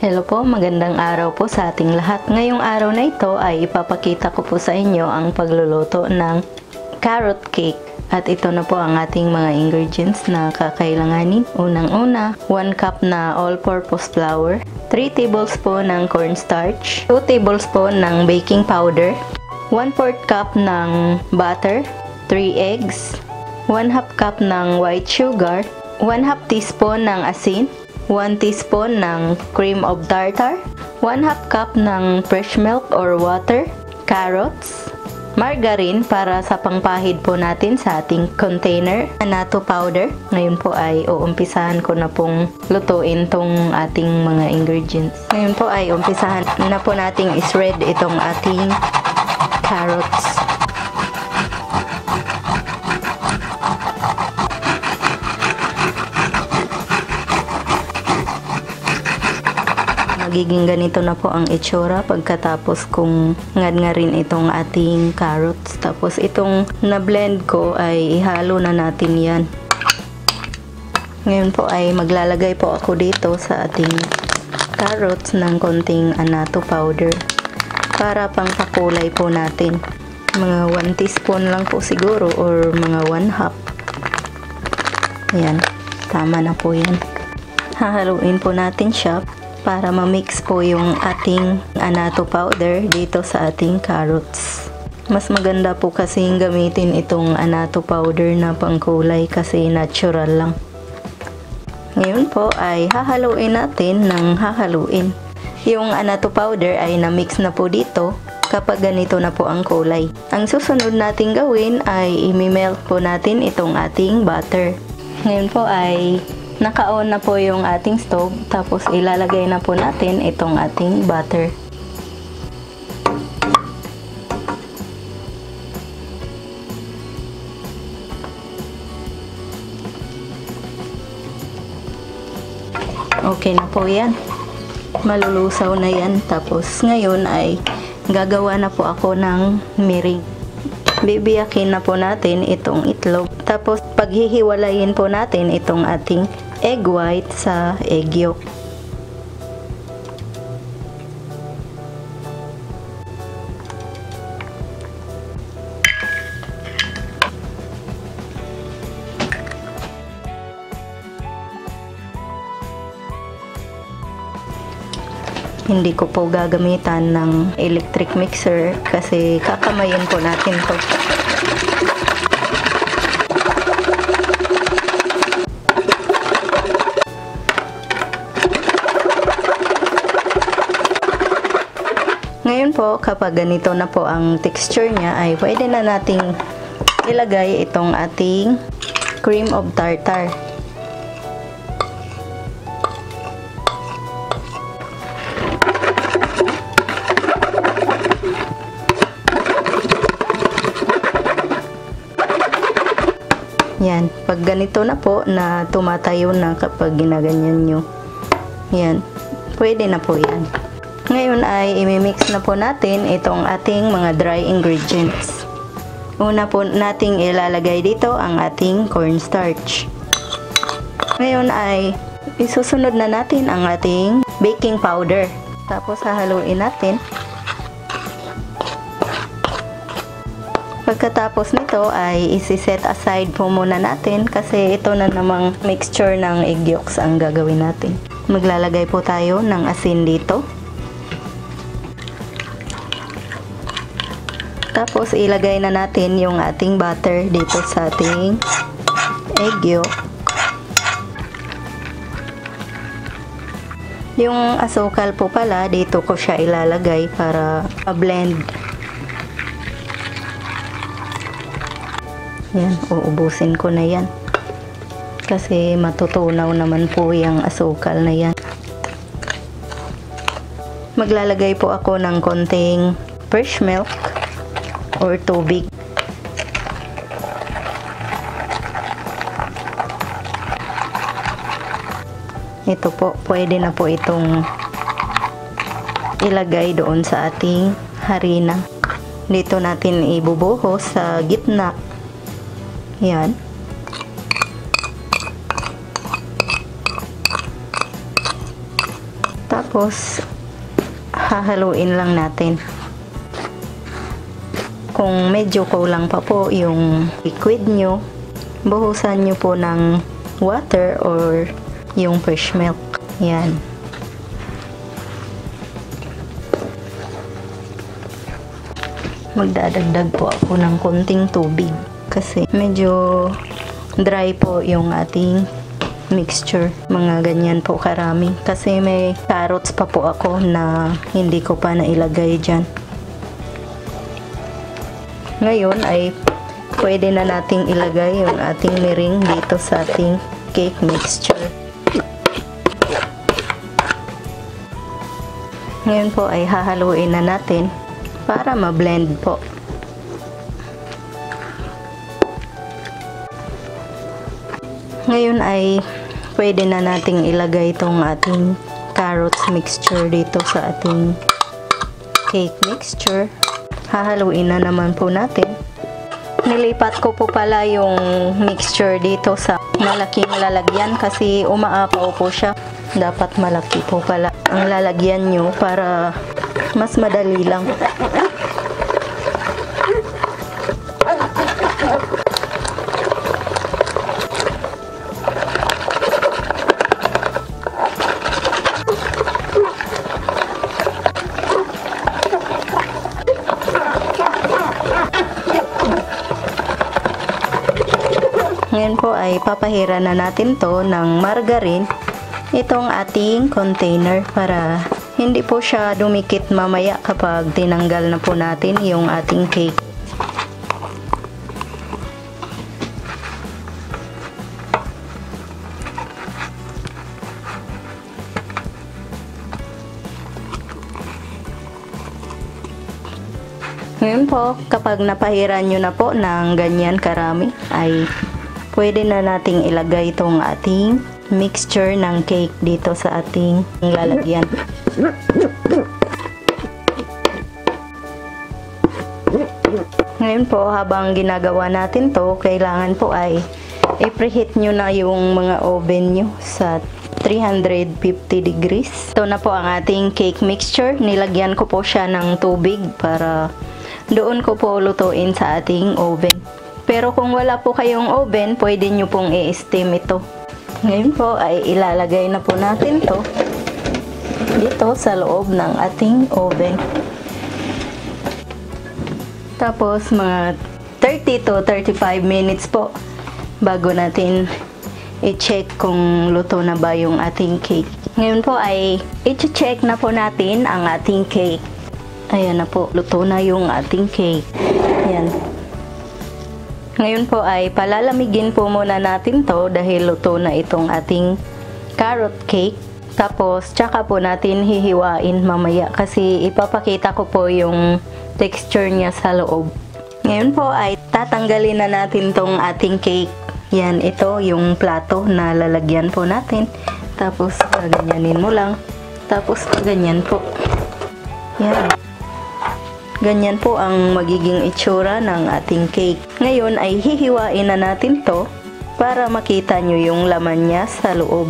Hello po, magandang araw po sa ating lahat. Ngayong araw na ito ay ipapakita ko po sa inyo ang pagluluto ng carrot cake. At ito na po ang ating mga ingredients na kakailanganin. Unang-una, 1 cup na all-purpose flour, 3 tablespoon ng cornstarch, 2 tablespoon ng baking powder, 1/4 cup ng butter, 3 eggs, 1/2 cup ng white sugar, 1/2 teaspoon ng asin, 1 teaspoon ng cream of tartar, 1/2 cup ng fresh milk or water, carrots, margarine para sa pangpahid po natin sa ating container, annatto powder. Ngayon po ay uumpisahan ko na pong lutuin tong ating mga ingredients. Ngayon po ay umpisahan na po nating is-shred itong ating carrots. Magiging ganito na po ang itsura pagkatapos kong ngad-ngarin itong ating carrots. Tapos itong na-blend ko ay ihalo na natin yan. Ngayon po ay maglalagay po ako dito sa ating carrots ng konting annatto powder para pang pakulay po natin. Mga 1 teaspoon lang po siguro or mga 1/2. Ayan, tama na po yan. Hahaluin po natin siya para ma-mix po yung ating annatto powder dito sa ating carrots. Mas maganda po kasing gamitin itong annatto powder na pangkulay kasi natural lang. Ngayon po ay hahaluin natin ng hahaluin. Yung annatto powder ay na-mix na po dito kapag ganito na po ang kulay. Ang susunod nating gawin ay i-melt po natin itong ating butter. Ngayon po ay naka-on na po yung ating stove, tapos ilalagay na po natin itong ating butter. Okay na po yan. Malulusaw na yan. Tapos ngayon ay gagawa na po ako ng meringue. Bibiyakin na po natin itong itlog. Tapos paghihiwalayin po natin itong ating egg white sa egg yolk. Hindi ko po gagamitan ng electric mixer kasi kakamayin po natin to. Ngayon po, kapag ganito na po ang texture niya, ay pwede na nating ilagay itong ating cream of tartar. Yan, pag ganito na po na tumatayo na kapag ginaganyan nyo, yan, pwede na po yan. Ngayon ay imimix na po natin itong ating mga dry ingredients. Una po nating ilalagay dito ang ating cornstarch. Ngayon ay isusunod na natin ang ating baking powder. Tapos hahaluin natin. Pagkatapos nito ay isi-set aside po muna natin kasi ito na namang mixture ng egg yolks ang gagawin natin. Maglalagay po tayo ng asin dito. Tapos ilagay na natin yung ating butter dito sa ating egg yolk. Yung asukal po pala dito ko siya ilalagay para ma-blend. Yan, uubusin ko na yan. Kasi matutunaw naman po yung asukal na yan. Maglalagay po ako ng konting fresh milk or tubig. Ito po, pwede na po itong ilagay doon sa ating harina. Dito natin ibubuhos sa gitna. Yan. Tapos, hahaluin lang natin. Kung medyo kulang pa po yung liquid nyo, buhusan nyo po ng water or yung fresh milk. Yan. Magdadagdag po ako ng konting tubig kasi medyo dry po yung ating mixture. Mga ganyan po karami kasi may carrots pa po ako na hindi ko pa nailagay dyan. Ngayon ay pwede na nating ilagay yung ating meringue dito sa ating cake mixture. Ngayon po ay hahaluin na natin para ma-blend po. Ngayon ay pwede na nating ilagay itong ating carrots mixture dito sa ating cake mixture. Hahaluin na naman po natin. Nilipat ko po pala yung mixture dito sa malaking lalagyan kasi umaapaw po siya. Dapat malaki po pala ang lalagyan nyo para mas madali lang. Ngayon po ay papahira na natin to ng margarine itong ating container para hindi po siya dumikit mamaya kapag tinanggal na po natin yung ating cake. Ngayon po, kapag napahiran nyo na po ng ganyan karami, ay pwede na nating ilagay itong ating mixture ng cake dito sa ating lalagyan. Ngayon po, habang ginagawa natin to, kailangan po ay i-preheat nyo na yung mga oven nyo sa 350 degrees. Ito na po ang ating cake mixture. Nilagyan ko po siya ng tubig para doon ko po lutuin sa ating oven. Pero kung wala po kayong oven, pwede nyo pong i-steam ito. Ngayon po ay ilalagay na po natin to dito sa loob ng ating oven. Tapos mga 30 to 35 minutes po bago natin i-check kung luto na ba yung ating cake. Ngayon po ay i-check na po natin ang ating cake. Ayan na po, luto na yung ating cake. Ayan. Ngayon po ay palalamigin po muna natin to dahil luto na itong ating carrot cake. Tapos tsaka po natin hihiwain mamaya kasi ipapakita ko po yung texture niya sa loob. Ngayon po ay tatanggalin na natin tong ating cake. Yan, ito yung plato na lalagyan po natin. Tapos ganyanin mo lang. Tapos ganyan po. Yan. Ganyan po ang magiging itsura ng ating cake. Ngayon ay hihiwain na natin to para makita nyo yung laman niya sa loob.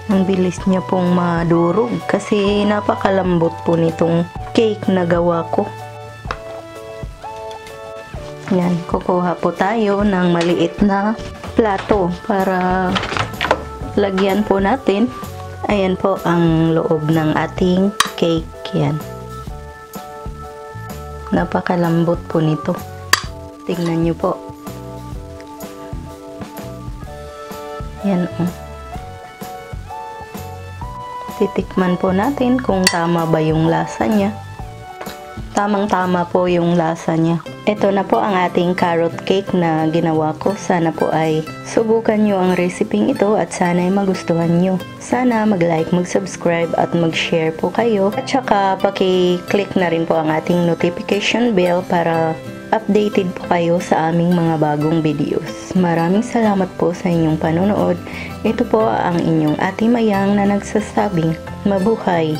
Ang bilis niya pong madurog kasi napakalambot po nitong cake na gawa ko. Yan, kukuha po tayo ng maliit na plato para lagyan po natin. Ayan po ang loob ng ating cake. Yan. Napakalambot po nito. Tingnan nyo po. Yan o. Titikman po natin kung tama ba yung lasa niya. Tamang-tama po yung lasa niya. Ito na po ang ating carrot cake na ginawa ko. Sana po ay subukan nyo ang reseping ito at sana ay magustuhan nyo. Sana mag-like, mag-subscribe at mag-share po kayo. At saka paki-click na rin po ang ating notification bell para updated po kayo sa aming mga bagong videos. Maraming salamat po sa inyong panonood. Ito po ang inyong Ate Mayang na nagsasabing mabuhay!